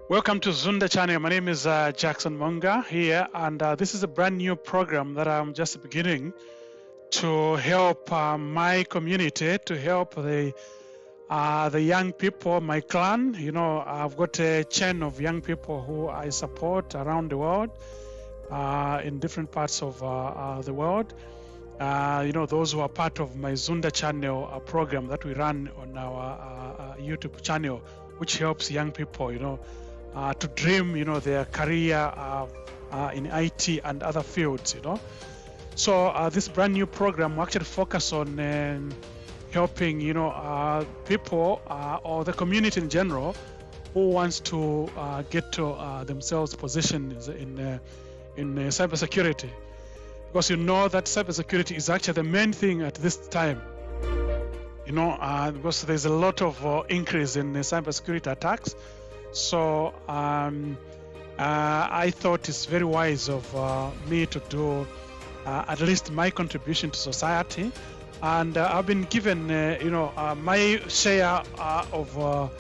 Welcome to Zunda channel. My name is Jackson Monga here, and this is a brand new program that I'm just beginning to help my community, to help the young people, my clan. You know, I've got a chain of young people who I support around the world, in different parts of the world. You know, those who are part of my Zunda channel program that we run on our YouTube channel, which helps young people, you know, to dream, you know, their career in IT and other fields, you know. So this brand new program will actually focus on helping, you know, people or the community in general who wants to get to themselves positions in cybersecurity, because you know that cybersecurity is actually the main thing at this time. You know, because there's a lot of increase in cybersecurity attacks. So I thought it's very wise of me to do at least my contribution to society, and I've been given, you know, my share of,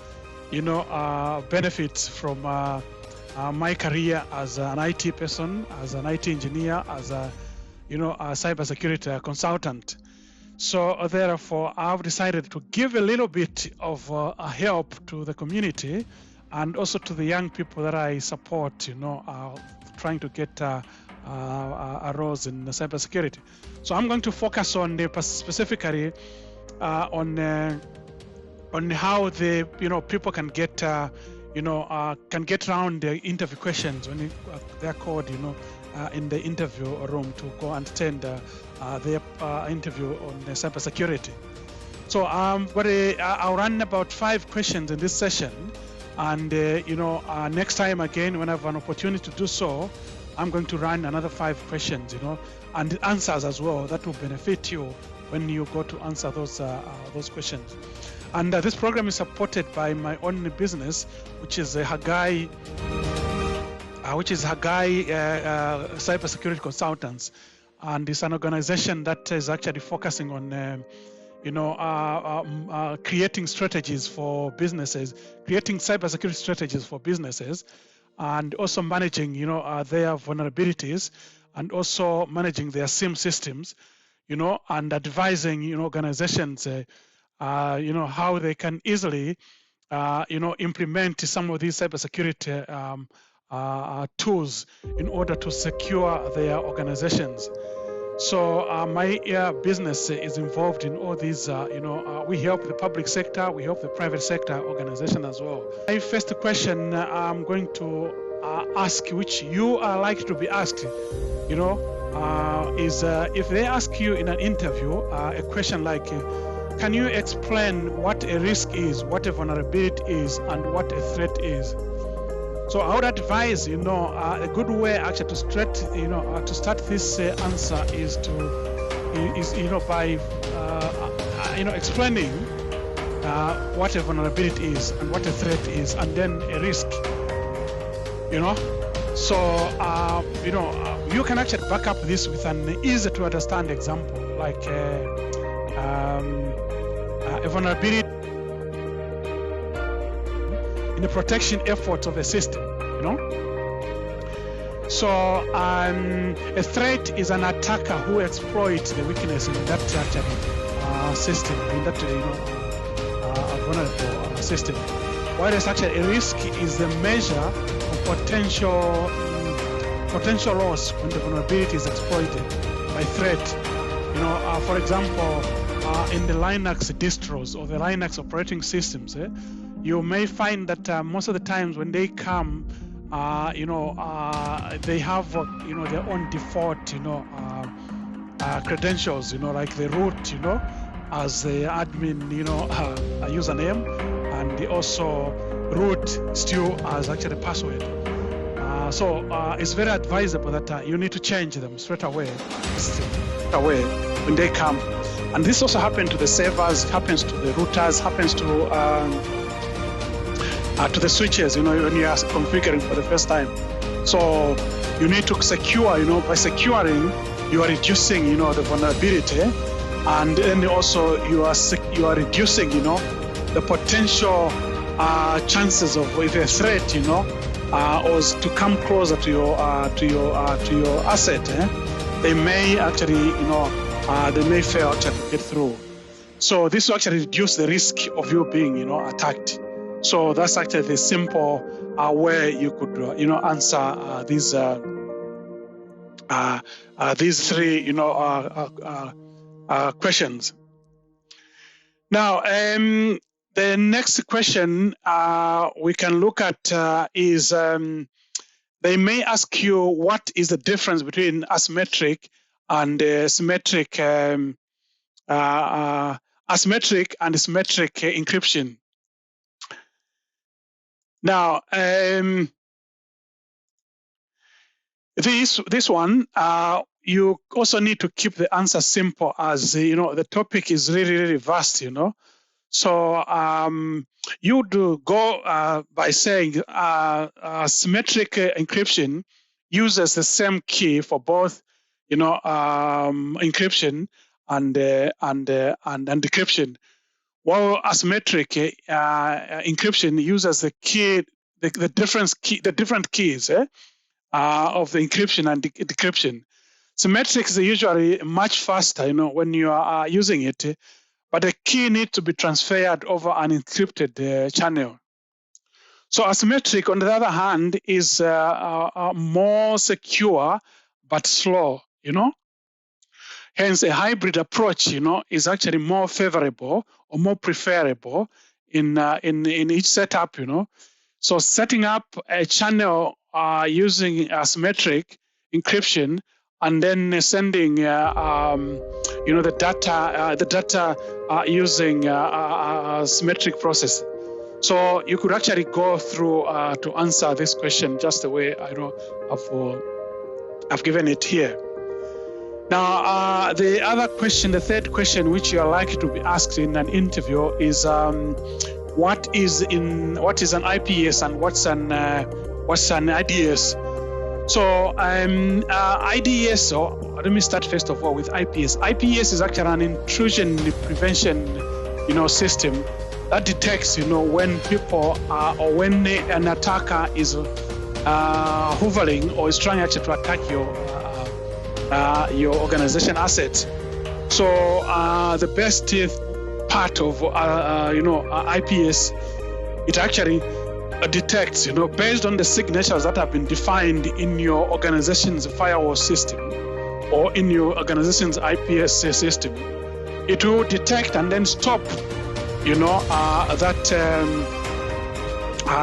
you know, benefits from my career as an IT person, as an IT engineer, as a, you know, a cybersecurity consultant. So therefore, I've decided to give a little bit of a help to the community and also to the young people that I support, you know, trying to get a roles in cybersecurity. So I'm going to focus on specifically on how the, you know, people can get, you know, can get around the interview questions when they're called, you know, in the interview room to go and attend their interview on cybersecurity. So I'll run about 5 questions in this session. And, you know, next time again, when I have an opportunity to do so, I'm going to run another 5 questions, you know, and answers as well that will benefit you when you go to answer those questions. And this program is supported by my own business, which is Hagai Cybersecurity Consultants. And it's an organization that is actually focusing on you know, creating strategies for businesses, creating cybersecurity strategies for businesses, and also managing, you know, their vulnerabilities, and also managing their SIM systems, you know, and advising, you know, organizations, you know, how they can easily, you know, implement some of these cybersecurity tools in order to secure their organizations. So my business is involved in all these, you know, we help the public sector, we help the private sector organization as well. My first question I'm going to ask, which you are likely to be asked, you know, is if they ask you in an interview a question like, can you explain what a risk is, what a vulnerability is, and what a threat is? So I would advise, you know, a good way actually to start, you know, to start this answer is you know, by you know, explaining what a vulnerability is and what a threat is, and then a risk. You know, so you know, you can actually back up this with an easy to understand example, like a vulnerability in the protection efforts of a system, you know. So a threat is an attacker who exploits the weakness in that system, in that, you know, vulnerable system. Whereas actually a risk is the measure of potential loss when the vulnerability is exploited by threat. You know, for example, in the Linux distros or the Linux operating systems, you may find that most of the times when they come, you know, they have, you know, their own default, you know, credentials, you know, like the root, you know, as the admin, you know, a username, and they also root still as actually password. So it's very advisable that you need to change them straight away when they come. And this also happens to the servers, happens to the routers, happens to the switches, you know, when you are configuring for the first time. So you need to secure, you know, by securing, you are reducing, you know, the vulnerability, and then also you are reducing, you know, the potential chances of if a threat, was to come closer to your asset, they may actually, they may fail to get through. So this will actually reduce the risk of you being, attacked. So that's actually the simple way you could, answer these three, questions. Now, the next question we can look at is they may ask you what is the difference between asymmetric and symmetric, asymmetric and symmetric encryption. Now, this one, you also need to keep the answer simple, as the topic is really vast, So you do go by saying symmetric encryption uses the same key for both, encryption and decryption, while asymmetric encryption uses the key, the different keys of the encryption and decryption. Symmetric is usually much faster, when you are using it, but the key needs to be transferred over an encrypted channel. So asymmetric, on the other hand, is more secure but slow, Hence, a hybrid approach, is actually more favorable or more preferable in each setup, So setting up a channel using asymmetric encryption and then sending, the data using symmetric process. So you could actually go through to answer this question just the way I've given it here. Now, the other question, the third question, which you are likely to be asked in an interview, is what is an IPS and what's an IDS? So IDS, or let me start first of all with IPS. IPS is actually an intrusion prevention, system that detects, when people or when an attacker is hovering or is trying actually to attack your organization assets. So the best part of IPS, it actually detects, based on the signatures that have been defined in your organization's firewall system or in your organization's IPS system. It will detect and then stop,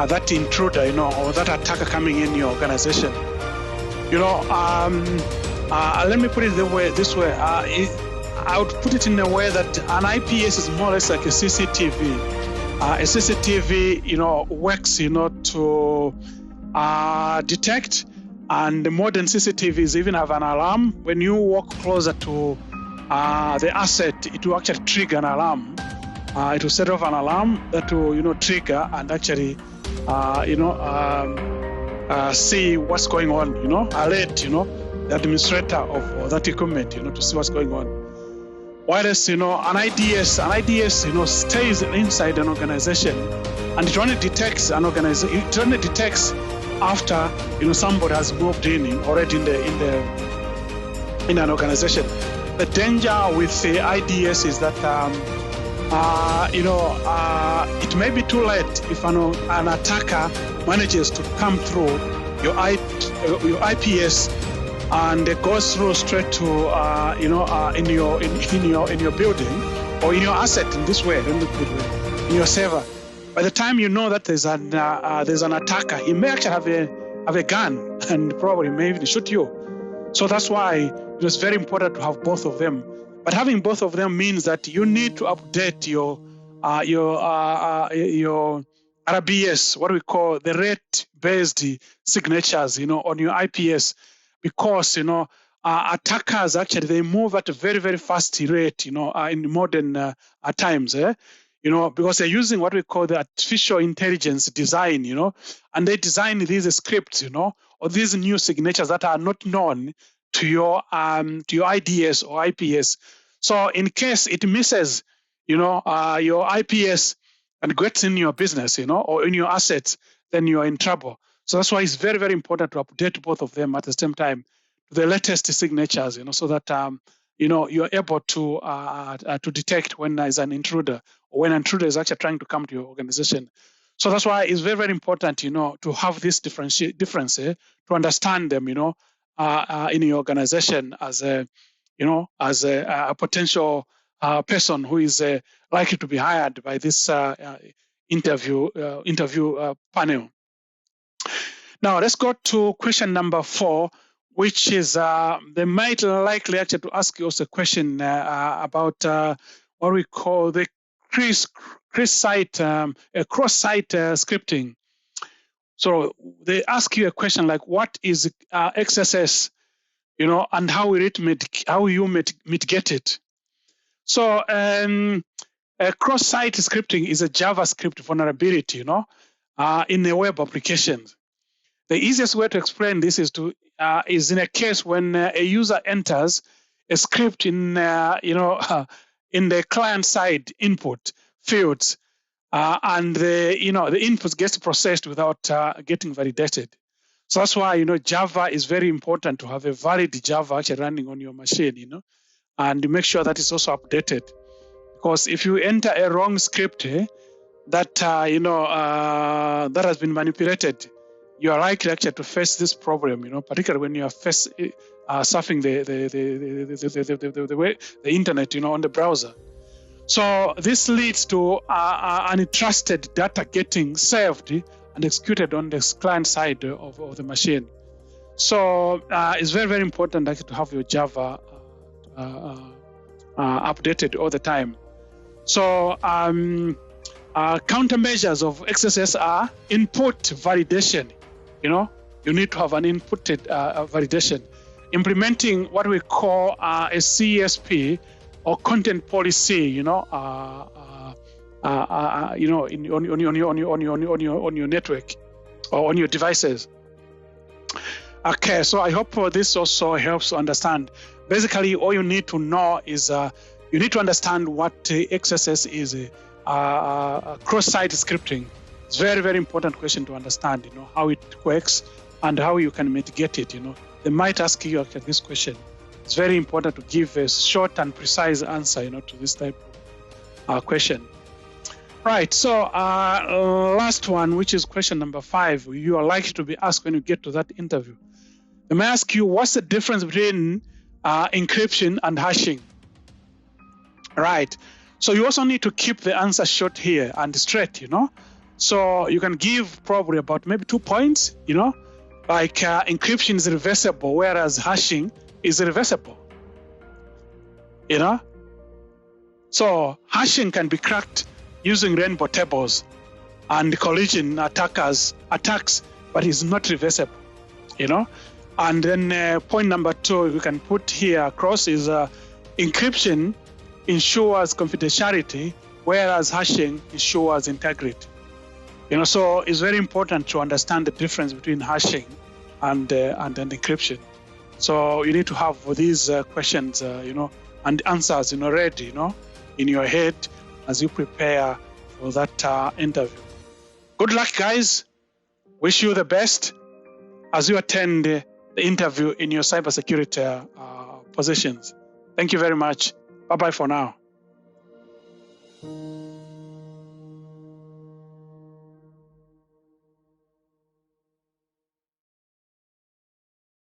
that intruder, or that attacker coming in your organization. Let me put it this way. I would put it in a way that an IPS is more or less like a CCTV. A CCTV, works, to detect, and the modern CCTVs even have an alarm. When you walk closer to the asset, it will actually trigger an alarm. It will set off an alarm that will, trigger and actually, see what's going on, alert, the administrator of that equipment, to see what's going on. Whereas, an IDS, stays inside an organization, and it only detects an organization. It only detects after, somebody has moved in already in an organization. The danger with the IDS is that, it may be too late if an attacker manages to come through your IPS. And it goes through straight to in your building or in your asset in this way, in your server. By the time you know that there's an attacker, he may actually have a gun and probably may even shoot you. So that's why it's very important to have both of them. But having both of them means that you need to update your RBS, what we call the rate-based signatures, on your IPS. Because, attackers actually, they move at a very, very fast rate, in modern times, because they're using what we call the artificial intelligence design, and they design these scripts, or these new signatures that are not known to your IDS or IPS. So in case it misses, your IPS, and gets in your business, or in your assets, then you are in trouble. So that's why it's very, very important to update both of them at the same time to the latest signatures, so that you're able to detect when there's an intruder or when an intruder is actually trying to come to your organization. So that's why it's very, very important, to have this difference to understand them, in your organization as a potential person who is likely to be hired by this interview panel. Now let's go to question number 4, which is they might likely actually to ask you also a question about what we call the Crosssite scripting. So they ask you a question like, what is XSS, and how you mitigate it. So Crosssite scripting is a JavaScript vulnerability, in a web application. The easiest way to explain this is in a case when a user enters a script in in the client side input fields, and the input gets processed without getting validated. So that's why Java is very important to have a valid Java actually running on your machine, and make sure that it's also updated. Because if you enter a wrong script that that has been manipulated, you are likely actually to face this problem, particularly when you are surfing the internet, on the browser. So this leads to untrusted data getting saved and executed on the client side of the machine. So it's very, very important actually to have your Java updated all the time. So countermeasures of XSS are input validation. You need to have an input validation. Implementing what we call a CSP or content policy, on your network or on your devices. Okay, so I hope this also helps to understand. Basically, all you need to know is you need to understand what XSS is. Cross-site scripting. It's very, very important question to understand, how it works and how you can mitigate it, They might ask you this question. It's very important to give a short and precise answer, to this type of question. Right, so last one, which is question number 5, you are likely to be asked when you get to that interview. They may ask you, what's the difference between encryption and hashing? Right, so you also need to keep the answer short here and straight, So you can give probably about maybe 2 points, like encryption is reversible, whereas hashing is reversible, So hashing can be cracked using rainbow tables and collision attacks, but is not reversible, And then point number 2 we can put here across is encryption ensures confidentiality, whereas hashing ensures integrity. So it's very important to understand the difference between hashing and encryption. So you need to have these questions, and answers, ready, in your head as you prepare for that interview. Good luck, guys. Wish you the best as you attend the interview in your cybersecurity positions. Thank you very much. Bye-bye for now.